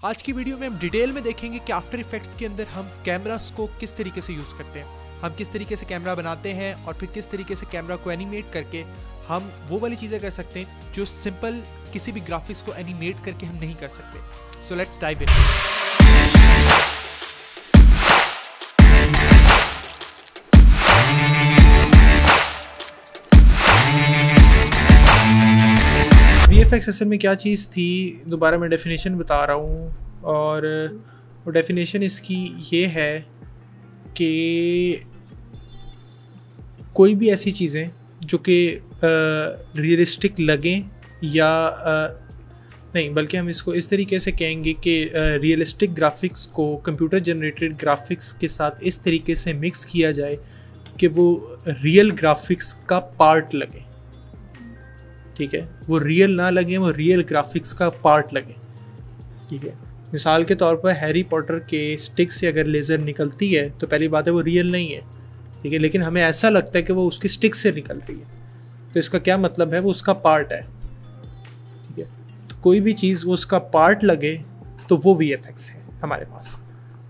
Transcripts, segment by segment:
आज की वीडियो में हम डिटेल में देखेंगे कि आफ्टर इफेक्ट्स के अंदर हम कैमरास को किस तरीके से यूज़ करते हैं, हम किस तरीके से कैमरा बनाते हैं और फिर किस तरीके से कैमरा को एनिमेट करके हम वो वाली चीज़ें कर सकते हैं जो सिंपल किसी भी ग्राफिक्स को एनिमेट करके हम नहीं कर सकते। So let's dive in. VFX असल में क्या चीज़ थी, दोबारा मैं डेफिनेशन बता रहा हूँ और वो डेफिनेशन इसकी ये है कि कोई भी ऐसी चीज़ें जो कि रियलिस्टिक लगें या नहीं, बल्कि हम इसको इस तरीके से कहेंगे कि रियलिस्टिक ग्राफिक्स को कंप्यूटर जनरेटेड ग्राफिक्स के साथ इस तरीके से मिक्स किया जाए कि वो रियल ग्राफिक्स का पार्ट लगे। ठीक है, वो रियल ना लगे, वो रियल ग्राफिक्स का पार्ट लगे। ठीक है, मिसाल के तौर पर हैरी पॉटर के स्टिक से अगर लेज़र निकलती है तो पहली बात है वो रियल नहीं है। ठीक है, लेकिन हमें ऐसा लगता है कि वो उसकी स्टिक से निकल रही है, तो इसका क्या मतलब है, वो उसका पार्ट है। ठीक है, तो कोई भी चीज़ वो उसका पार्ट लगे तो वो VFX है हमारे पास।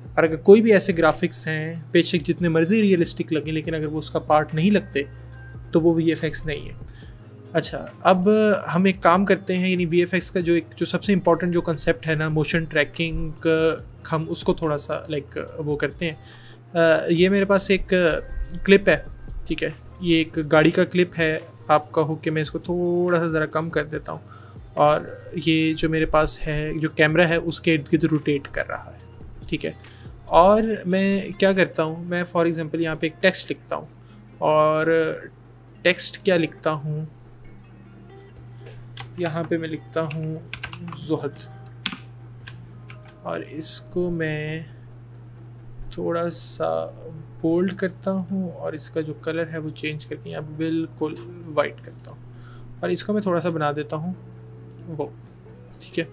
और अगर कोई भी ऐसे ग्राफिक्स हैं बेशक जितने मर्जी रियलिस्टिक लगे, लेकिन अगर वो उसका पार्ट नहीं लगते तो वो VFX नहीं है। अच्छा, अब हम एक काम करते हैं, यानी VFX का जो सबसे इम्पोर्टेंट जो कंसेप्ट है ना, मोशन ट्रैकिंग, हम उसको थोड़ा सा वो करते हैं। ये मेरे पास एक क्लिप है। ठीक है, ये एक गाड़ी का क्लिप है। आप कहो कि मैं इसको थोड़ा सा ज़रा कम कर देता हूँ और ये जो मेरे पास है, जो कैमरा है उसके इर्द गिर्द रोटेट कर रहा है। ठीक है, और मैं क्या करता हूँ, मैं फॉर एग्ज़ाम्पल यहाँ पे एक टेक्स्ट लिखता हूँ और टेक्स्ट क्या लिखता हूँ, यहाँ पे मैं लिखता हूँ ज़ुहद, और इसको मैं थोड़ा सा बोल्ड करता हूँ और इसका जो कलर है वो चेंज करके यहाँ बिल्कुल वाइट करता हूँ और इसको मैं थोड़ा सा बना देता हूँ वो। ठीक है,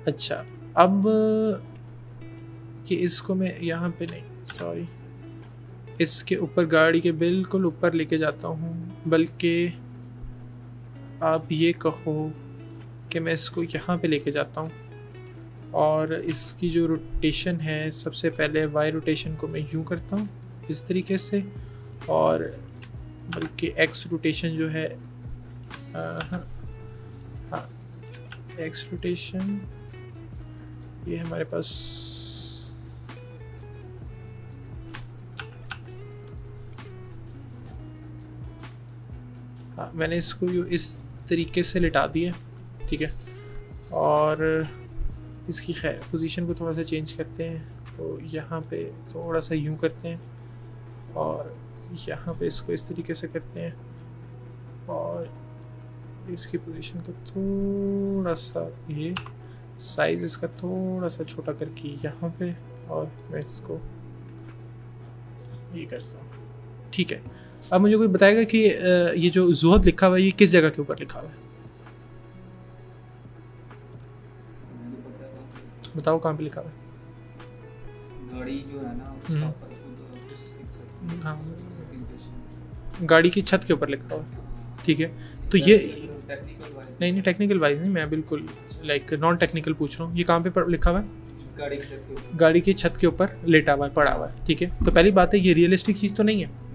अच्छा, अब कि इसको मैं यहाँ पे नहीं, सॉरी, इसके ऊपर गाड़ी के बिल्कुल ऊपर लेके जाता हूँ, बल्कि आप ये कहो कि मैं इसको यहाँ पे लेके जाता हूँ और इसकी जो रोटेशन है, सबसे पहले वाई रोटेशन को मैं यूँ करता हूँ इस तरीके से, और बल्कि एक्स रोटेशन जो है, हाँ, एक्स रोटेशन ये हमारे पास, हाँ, मैंने इसको इस तरीके से लिटा दिया। ठीक है, और इसकी खैर पोजीशन को थोड़ा सा चेंज करते हैं, तो यहाँ पे थोड़ा सा यूँ करते हैं और यहाँ पे इसको इस तरीके से करते हैं और इसकी पोजीशन को थोड़ा सा, ये साइज़ इसका थोड़ा सा छोटा करके यहाँ पे, और मैं इसको ये करता हूँ। ठीक है, अब मुझे कोई बताएगा कि ये जो ज़ुहद लिखा हुआ है ये किस जगह के ऊपर लिखा हुआ है? बताओ कहाँ पे लिखा हुआ है? गाड़ी जो है ना उसका ऊपर, हाँ, गाड़ी की छत के ऊपर लिखा हुआ है। ठीक है, तो ये नहीं, टेक्निकल वाइज नहीं, मैं बिल्कुल नॉन टेक्निकल पूछ रहा हूँ। ये कहाँ पे लिखा हुआ है? गाड़ी की छत के ऊपर लेटा हुआ है, पड़ा हुआ है। ठीक है, तो पहली बात है ये रियलिस्टिक चीज़ तो नहीं है।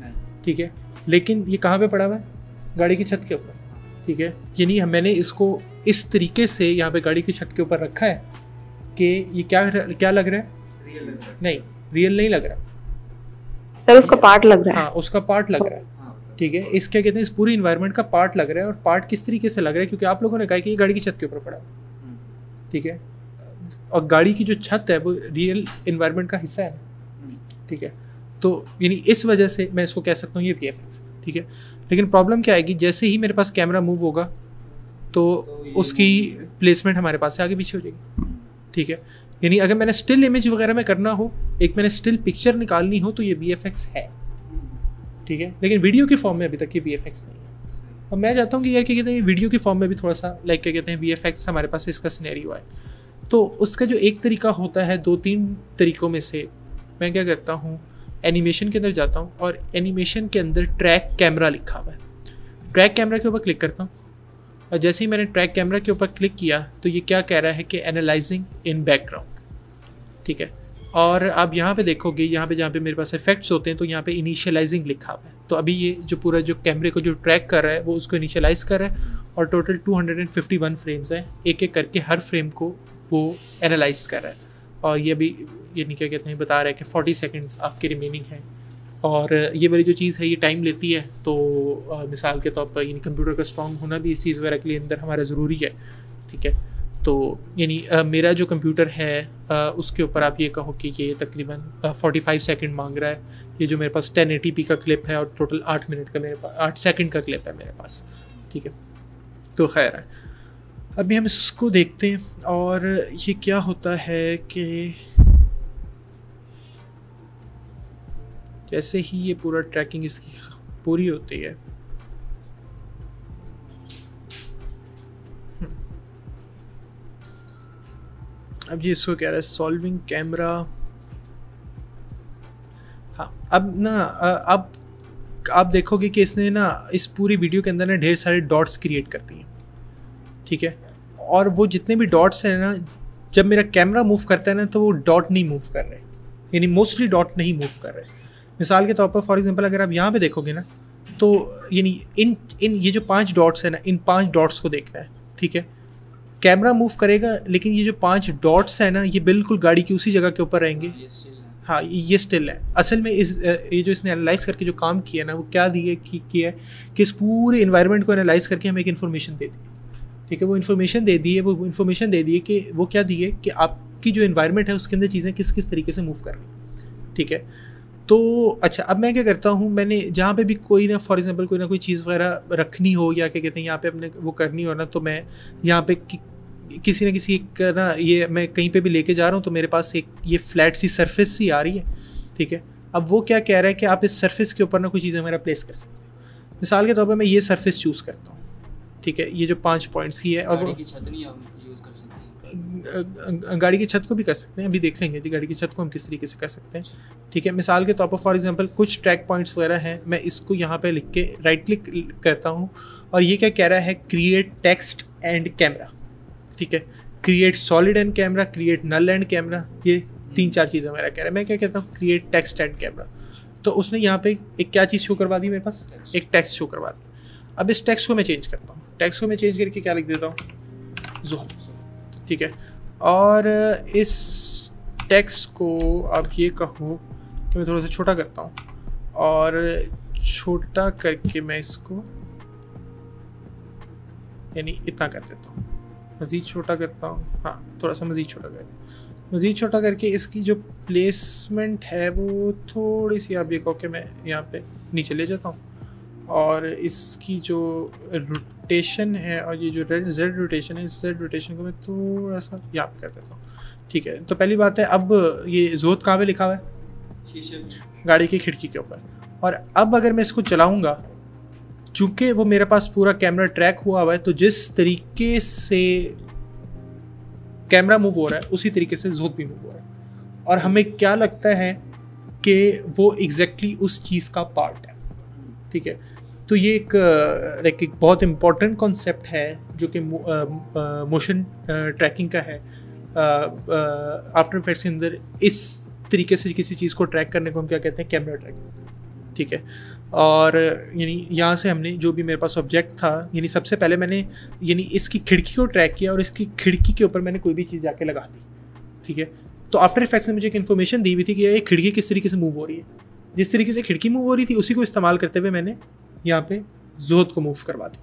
ठीक है, लेकिन ये कहाँ पे पड़ा हुआ है? गाड़ी की छत के ऊपर। ठीक है, यानी मैंने इसको इस तरीके से यहाँ पे गाड़ी की छत के ऊपर रखा है कि ये क्या लग रहा है? रियल लग रहा है। नहीं, रियल नहीं लग रहा सर, उसका पार्ट लग रहा है। हाँ, उसका पार्ट लग रहा है। ठीक है, इस क्या कहते हैं, इस पूरी इन्वायरमेंट का पार्ट लग रहा है। और पार्ट किस तरीके से लग रहा है, क्योंकि आप लोगों ने कहा कि ये गाड़ी की छत के ऊपर पड़ा है। ठीक है, और गाड़ी की जो छत है वो रियल इन्वायरमेंट का हिस्सा है। ठीक है, तो यानी इस वजह से मैं इसको कह सकता हूँ ये VFX। ठीक है, लेकिन प्रॉब्लम क्या आएगी, जैसे ही मेरे पास कैमरा मूव होगा तो उसकी प्लेसमेंट हमारे पास से आगे पीछे हो जाएगी। ठीक है, यानी अगर मैंने स्टिल इमेज वगैरह में करना हो, एक मैंने स्टिल पिक्चर निकालनी हो, तो ये VFX है। ठीक है, लेकिन वीडियो की फॉर्म में अभी तक ये VFX नहीं है। और मैं चाहता हूँ कि यार क्या कहते हैं, वीडियो की फॉर्म में भी थोड़ा सा क्या कहते हैं VFX हमारे पास इसका सिनेरियो है। तो उसका जो एक तरीका होता है, 2-3 तरीक़ों में से मैं क्या करता हूँ, एनिमेशन के अंदर जाता हूँ और एनिमेशन के अंदर ट्रैक कैमरा लिखा हुआ है, ट्रैक कैमरा के ऊपर क्लिक करता हूँ और जैसे ही मैंने ट्रैक कैमरा के ऊपर क्लिक किया तो ये क्या कह रहा है कि एनालाइजिंग इन बैकग्राउंड, ठीक है। और आप यहाँ पे देखोगे, यहाँ पे जहाँ पे मेरे पास इफेक्ट्स होते हैं तो यहाँ पे इनिशियलाइजिंग लिखा हुआ है। तो अभी ये जो पूरा जो कैमरे को जो ट्रैक कर रहा है वो उसको इनिशियलाइज कर रहा है और टोटल 251 फ्रेम्स हैं, एक एक करके हर फ्रेम को वो एनालाइज कर रहा है। और ये अभी ये नहीं क्या कहते हैं, बता रहा है कि 40 सेकेंड्स आपके रिमेनिंग हैं। और ये वाली जो चीज़ है ये टाइम लेती है, तो मिसाल के तौर पर यानी कंप्यूटर का स्ट्रॉन्ग होना भी इस चीज़ वगैरह के लिए अंदर हमारा ज़रूरी है, ठीक है। तो यानी मेरा जो कंप्यूटर है उसके ऊपर आप ये कहो कि ये तकरीबन 45 सेकंड मांग रहा है। ये जो मेरे पास 1080p का क्लिप है और टोटल 8 मिनट का मेरे पास 8 सेकंड का क्लिप है मेरे पास, ठीक है। तो खैर है, अभी हम इसको देखते हैं। और ये क्या होता है कि जैसे ही ये पूरा ट्रैकिंग इसकी पूरी होती है, अब ये इसको कह रहा है सॉल्विंग कैमरा। हाँ, अब ना अब आप देखोगे कि इसने ना इस पूरी वीडियो के अंदर ना ढेर सारे डॉट्स क्रिएट कर दिए, ठीक है। और वो जितने भी डॉट्स हैं ना, जब मेरा कैमरा मूव करता है ना तो वो डॉट नहीं मूव कर रहे, यानी मोस्टली डॉट नहीं मूव कर रहे। मिसाल के तौर पर फॉर एग्जांपल अगर आप यहाँ पे देखोगे ना तो यानी इन ये जो 5 डॉट्स है ना, इन 5 डॉट्स को देख रहा है, ठीक है। कैमरा मूव करेगा लेकिन ये जो 5 डॉट्स है ना ये बिल्कुल गाड़ी की उसी जगह के ऊपर रहेंगे। हाँ, ये स्टिल है। असल में ये जो इसने एनालाइज करके जो काम किया ना वो क्या दिए किया है कि इस पूरे इन्वायरमेंट को एनालाइज करके हमें एक इन्फॉर्मेशन दे दी, ठीक है। वो इन्फॉर्मेशन दे दी है, वो इन्फॉर्मेशन दे दी है कि वो क्या दी है कि आपकी जो इन्वायरमेंट है उसके अंदर चीज़ें किस किस तरीके से मूव कर रही, ठीक है। तो अच्छा, अब मैं क्या करता हूँ, मैंने जहाँ पे भी कोई ना फॉर एग्जांपल कोई ना कोई चीज़ वगैरह रखनी हो या क्या कहते हैं यहाँ पे अपने वो करनी हो ना, तो मैं यहाँ पे किसी न किसी का ना ये मैं कहीं पे भी लेके जा रहा हूँ तो मेरे पास एक ये फ्लैट सी सरफेस सी आ रही है, ठीक है। अब वो क्या कह रहा है कि आप इस सरफेस के ऊपर ना कोई चीज़ें मेरा प्लेस कर सकते हैं। मिसाल के तौर पर मैं ये सरफेस चूज़ करता हूँ, ठीक है। ये जो 5 पॉइंट्स की है, और गाड़ी की छत नहीं यूज़ कर सकते, गाड़ी की छत को भी कर सकते हैं, अभी देख लेंगे कि गाड़ी की छत को हम किस तरीके से कर सकते हैं, ठीक है। मिसाल के तौर पर फॉर एग्जांपल कुछ ट्रैक पॉइंट्स वगैरह हैं, मैं इसको यहाँ पे लिख के राइट क्लिक करता हूँ और ये क्या कह रहा है, क्रिएट टेक्स्ट एंड कैमरा, ठीक है। Create solid and camera, create null and camera, ये 3-4 चीज़ें मेरा कह रहा है। मैं क्या कहता हूँ, क्रिएट टेक्स्ट एंड कैमरा। तो उसने यहाँ पे एक क्या चीज़ शो करवा दी मेरे पास, एक टेक्स्ट शो करवा दी। अब इस टेक्स्ट को मैं चेंज करता हूँ, टेक्स्ट को मैं चेंज करके क्या लिख देता हूँ, ज़ोहर, ठीक है। और इस टेक्स्ट को आप ये कहो कि मैं थोड़ा सा छोटा करता हूँ और छोटा करके मैं इसको यानी इतना कर देता हूँ, मज़ीद छोटा करता हूँ, हाँ थोड़ा सा मज़ीद छोटा कर दें, मज़ीद छोटा करके इसकी जो प्लेसमेंट है वो थोड़ी सी आप ये कहो कि मैं यहाँ पे नीचे ले जाता हूँ और इसकी जो रोटेशन है और ये जो जेड रोटेशन है, इस जेड रोटेशन को मैं थोड़ा सा यहाँ पे कर देता हूँ, ठीक है। तो पहली बात है, अब ये जोत कहाँ पे लिखा हुआ है, शीशे गाड़ी की खिड़की के ऊपर। और अब अगर मैं इसको चलाऊँगा, चूँकि वो मेरे पास पूरा कैमरा ट्रैक हुआ हुआ है, तो जिस तरीके से कैमरा मूव हो रहा है उसी तरीके से जोत भी मूव हो रहा है। और हमें क्या लगता है कि वो एग्जैक्टली उस चीज़ का पार्ट है, ठीक है। तो ये एक बहुत इम्पॉर्टेंट कॉन्सेप्ट है जो कि मोशन ट्रैकिंग का है। आफ्टर इफेक्ट्स के अंदर इस तरीके से किसी चीज़ को ट्रैक करने को हम क्या कहते हैं, कैमरा ट्रैकिंग, ठीक है। और यानी यहाँ से हमने जो भी मेरे पास ऑब्जेक्ट था, यानी सबसे पहले मैंने यानी इसकी खिड़की को ट्रैक किया और इसकी खिड़की के ऊपर मैंने कोई भी चीज़ जाके लगा दी, ठीक है। तो आफ्टर इफेक्ट्स ने मुझे एक इन्फॉर्मेशन दी हुई थी कि ये खिड़की किस तरीके से मूव हो रही है। जिस तरीके से खिड़की मूव हो रही थी उसी को इस्तेमाल करते हुए मैंने यहाँ पे जोत को मूव करवा दी।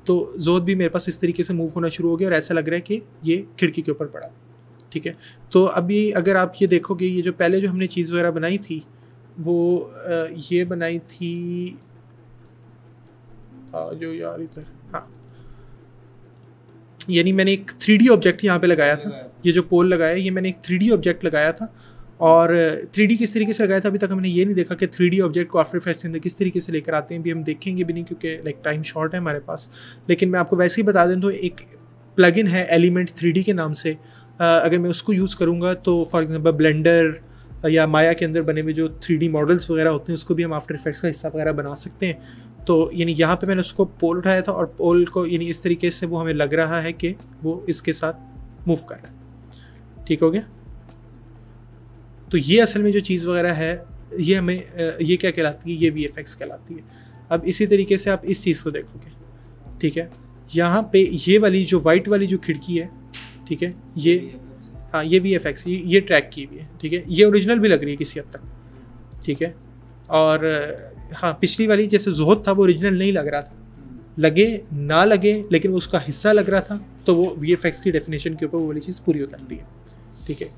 तो जोत भी मेरे पास इस तरीके से मूव होना शुरू हो गया और ऐसा लग रहा है कि ये खिड़की के ऊपर पड़ा, ठीक है। तो अभी अगर आप ये देखोगे, ये जो पहले जो हमने चीज़ वगैरह बनाई थी वो ये बनाई थी जो यार इधर, हाँ, यानी मैंने एक 3D ऑब्जेक्ट यहाँ पे लगाया था। ये जो पोल लगाया है ये मैंने एक 3D ऑब्जेक्ट लगाया था। और 3D किस तरीके से लगाया था अभी तक हमने ये नहीं देखा कि 3D ऑब्जेक्ट को आफ्टर इफेक्ट्स के अंदर किस तरीके से लेकर आते हैं, भी हम देखेंगे भी नहीं क्योंकि लाइक टाइम शॉर्ट है हमारे पास। लेकिन मैं आपको वैसे ही बता दें तो एक प्लगइन है एलिमेंट 3D के नाम से, अगर मैं उसको यूज़ करूँगा तो फॉर एग्जांपल ब्लेंडर या माया के अंदर बने हुए जो 3D मॉडल्स वगैरह होते हैं उसको भी हम आफ्टर इफेक्ट्स का हिस्सा वगैरह बना सकते हैं। तो यानी यहाँ पे मैंने उसको पोल उठाया था और पोल को यानी इस तरीके से वो हमें लग रहा है कि वो इसके साथ मूव कर रहा है। ठीक हो गया। तो ये असल में जो चीज़ वगैरह है ये हमें ये क्या कहलाती है, ये VFX कहलाती है। अब इसी तरीके से आप इस चीज़ को देखोगे, ठीक है, यहाँ पे ये वाली जो वाइट वाली जो खिड़की है, ठीक है, ये हाँ ये VFX ये ट्रैक की हुई है, ठीक है, ये ओरिजिनल भी लग रही है किसी हद तक, ठीक है। और हाँ पिछली वाली जैसे ज़ोहद था वो ओरिजिनल नहीं लग रहा था, लगे ना लगे लेकिन उसका हिस्सा लग रहा था, तो वो VFX की डेफिनेशन के ऊपर वो वाली चीज़ पूरी हो जाती है। ठीक है,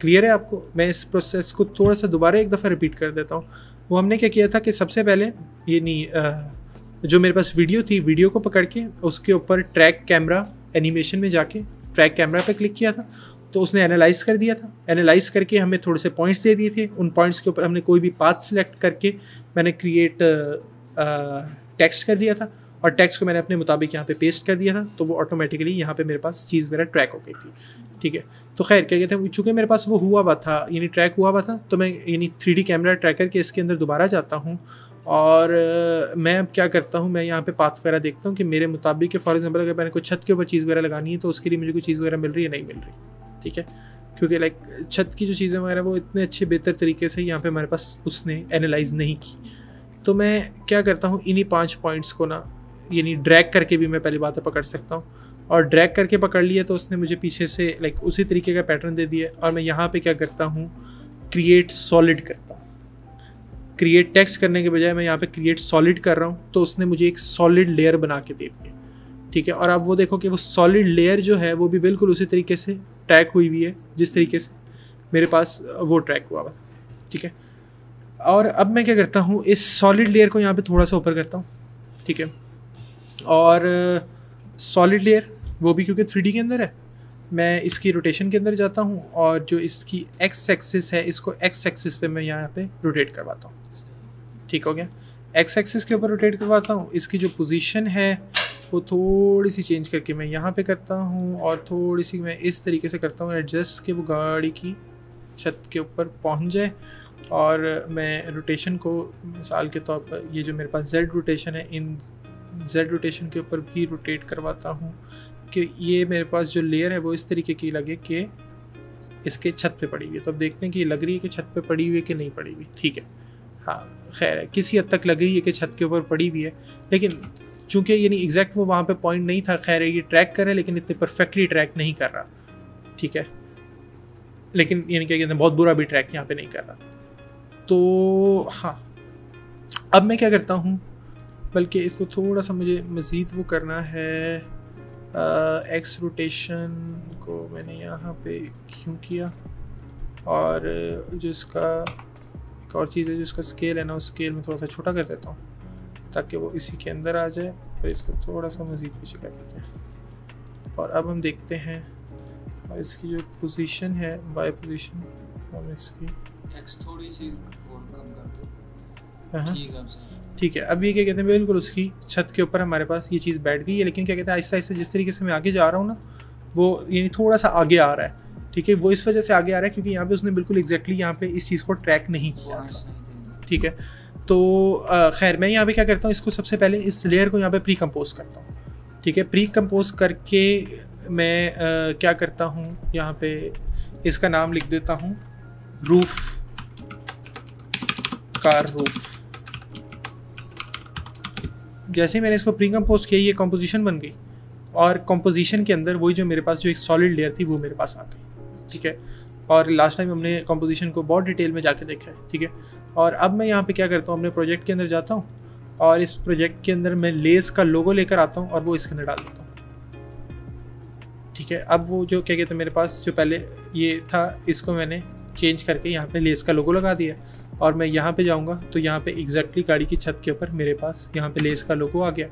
क्लियर है आपको? मैं इस प्रोसेस को थोड़ा सा दोबारा एक दफ़ा रिपीट कर देता हूँ। वो हमने क्या किया था कि सबसे पहले ये नहीं जो मेरे पास वीडियो थी, वीडियो को पकड़ के उसके ऊपर ट्रैक कैमरा एनिमेशन में जाके ट्रैक कैमरा पे क्लिक किया था, तो उसने एनालाइज कर दिया था। एनालाइज करके हमें थोड़े से पॉइंट्स दे दिए थे, उन पॉइंट्स के ऊपर हमने कोई भी पाथ सिलेक्ट करके मैंने क्रिएट टेक्स्ट कर दिया था और टेक्स्ट को मैंने अपने मुताबिक यहाँ पे पेस्ट कर दिया था, तो वो ऑटोमेटिकली यहाँ पे मेरे पास चीज़ मेरा ट्रैक हो गई थी। ठीक है, तो खैर क्या कहते हैं, चूँकि मेरे पास वो हुआ हुआ था यानी ट्रैक हुआ हुआ था, तो मैं यानी 3D कैमरा ट्रैकर के इसके अंदर दोबारा जाता हूँ और मैं अब क्या करता हूँ, मैं यहाँ पे पाथ वगैरह देखता हूँ कि मेरे मुताबिक कि फॉर एग्जांपल अगर मैंने कोई छत के ऊपर चीज़ वगैरह लगानी है तो उसके लिए मुझे कोई चीज़ वगैरह मिल रही है, नहीं मिल रही। ठीक है, क्योंकि लाइक छत की जो चीज़ें वगैरह वो इतने अच्छे बेहतर तरीके से यहाँ पे हमारे पास उसने एनालाइज नहीं की। तो मैं क्या करता हूँ, इन्हीं 5 पॉइंट्स को ना यानी ड्रैग करके भी मैं पहली बात है पकड़ सकता हूँ, और ड्रैग करके पकड़ लिया तो उसने मुझे पीछे से लाइक उसी तरीके का पैटर्न दे दिया। और मैं यहाँ पे क्या करता हूँ, क्रिएट सॉलिड करता हूँ। क्रिएट टेक्स्ट करने के बजाय मैं यहाँ पे क्रिएट सॉलिड कर रहा हूँ, तो उसने मुझे एक सॉलिड लेयर बना के दे दिया। ठीक है, और आप वो देखो कि वो सॉलिड लेयर जो है वो भी बिल्कुल उसी तरीके से ट्रैक हुई हुई है जिस तरीके से मेरे पास वो ट्रैक हुआ था। ठीक है, और अब मैं क्या करता हूँ, इस सॉलिड लेयर को यहाँ पे थोड़ा सा ऊपर करता हूँ। ठीक है, और सॉलिड लेयर वो भी क्योंकि 3D के अंदर है, मैं इसकी रोटेशन के अंदर जाता हूँ और जो इसकी एक्स एक्सिस है इसको एक्स एक्सिस पे मैं यहाँ पे रोटेट करवाता हूँ। ठीक हो गया, एक्स एक्सिस के ऊपर रोटेट करवाता हूँ। इसकी जो पोजीशन है वो थोड़ी सी चेंज करके मैं यहाँ पे करता हूँ और थोड़ी सी मैं इस तरीके से करता हूँ एडजस्ट कि वो गाड़ी की छत के ऊपर पहुँच जाए। और मैं रोटेशन को मिसाल के तौर पर ये जो मेरे पास जेड रोटेशन है, इन जेड रोटेशन के ऊपर भी रोटेट करवाता हूँ कि ये मेरे पास जो लेयर है वो इस तरीके की लगे कि इसके छत पे पड़ी हुई है। तो अब देखते हैं कि ये लग रही है कि छत पे पड़ी हुई है कि नहीं पड़ी हुई। ठीक है, हाँ खैर है, किसी हद तक लग रही है कि छत के ऊपर पड़ी हुई है, लेकिन चूँकि यानी एग्जैक्ट वो वहाँ पे पॉइंट नहीं था। खैर है, ये ट्रैक कर रहा है लेकिन इतने परफेक्टली ट्रैक नहीं कर रहा। ठीक है, लेकिन यानी क्या कहते हैं, बहुत बुरा भी ट्रैक यहाँ पे नहीं कर रहा। तो हाँ, अब मैं क्या करता हूँ, बल्कि इसको थोड़ा सा मुझे मज़ीद वो करना है। एक्स रोटेशन को मैंने यहाँ पे क्यों किया, और जो इसका एक और चीज़ है जो इसका स्केल है ना, उस स्केल में थोड़ा सा छोटा कर देता हूँ ताकि वो इसी के अंदर आ जाए, और इसको थोड़ा सा मज़ीद पीछे कर देते हैं। और अब हम देखते हैं और इसकी जो पोजीशन है, वाई पोजीशन, हम इसकी एक्स थोड़ी सी और कम कर दो। ठीक है, ठीक है। अब ये क्या कहते हैं, बिल्कुल उसकी छत के ऊपर हमारे पास ये चीज़ बैठ गई है, लेकिन क्या कहते हैं आहिस्ता आहिस्ता जिस तरीके से मैं आगे जा रहा हूँ ना, वो यानी थोड़ा सा आगे आ रहा है। ठीक है, वो इस वजह से आगे आ रहा है क्योंकि यहाँ पे उसने बिल्कुल एग्जैक्टली यहाँ पे इस चीज़ को ट्रैक नहीं किया। ठीक है, तो खैर मैं यहाँ पे क्या करता हूँ, इसको सबसे पहले इस लेयर को यहाँ पे प्री कंपोज करता हूँ। ठीक है, प्री कंपोज करके मैं क्या करता हूँ, यहाँ पे इसका नाम लिख देता हूँ रूफ, कार रूफ। जैसे मैंने इसको प्री कंपोज किया, ये कंपोजिशन बन गई, और कंपोजिशन के अंदर वही जो मेरे पास जो एक सॉलिड लेयर थी वो मेरे पास आ गई। ठीक है, और लास्ट टाइम हमने कंपोजिशन को बहुत डिटेल में जाके देखा है। ठीक है, और अब मैं यहाँ पे क्या करता हूँ, अपने प्रोजेक्ट के अंदर जाता हूँ और इस प्रोजेक्ट के अंदर मैं लेस का लोगो लेकर आता हूँ और वो इसके अंदर डाल देता हूँ। ठीक है, अब वो जो क्या कहते हैं मेरे पास जो पहले ये था, इसको मैंने चेंज करके यहाँ पे लेस का लोगो लगा दिया, और मैं यहाँ पे जाऊँगा तो यहाँ पे एग्जैक्टली गाड़ी की छत के ऊपर मेरे पास यहाँ पे लेस का लोगो आ गया,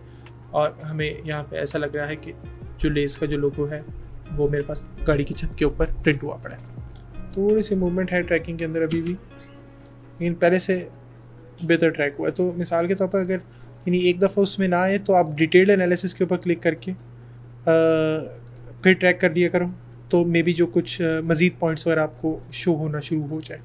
और हमें यहाँ पे ऐसा लग रहा है कि जो लेस का जो लोगो है वो मेरे पास गाड़ी की छत के ऊपर प्रिंट हुआ पड़ा है। थोड़ी सी मूवमेंट है ट्रैकिंग के अंदर अभी भी, लेकिन पहले से बेहतर ट्रैक हुआ है। तो मिसाल के तौर पर अगर यानी एक दफ़ा उसमें ना आए तो आप डिटेल्ड एनालिसिस के ऊपर क्लिक करके फिर ट्रैक कर लिया करो, तो मे बी जो कुछ मज़ीद पॉइंट्स वगैरह आपको शो होना शुरू हो जाए।